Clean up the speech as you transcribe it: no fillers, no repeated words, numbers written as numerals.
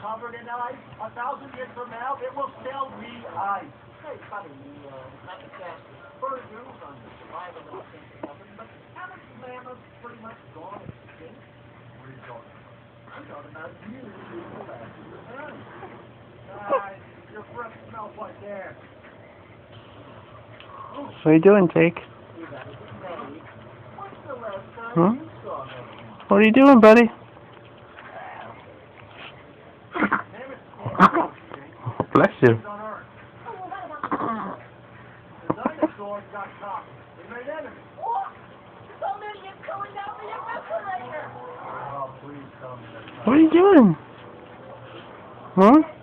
covered in ice. 1,000 years from now, it will still be ice. Hey, funny, you not the cast fur news on the survival of the something, but haven't mammoths pretty much gone extinct? What are you talking about? I'm talking about you. Your breath smells like air. What are you doing, Jake? When's the last time Hmm? you saw me? What are you doing, buddy? Bless you. On Earth. The dinosaurs got caught. They made enemies. What? So many is coming down the refrigerator. Oh, please tell me that. What are you doing? Huh?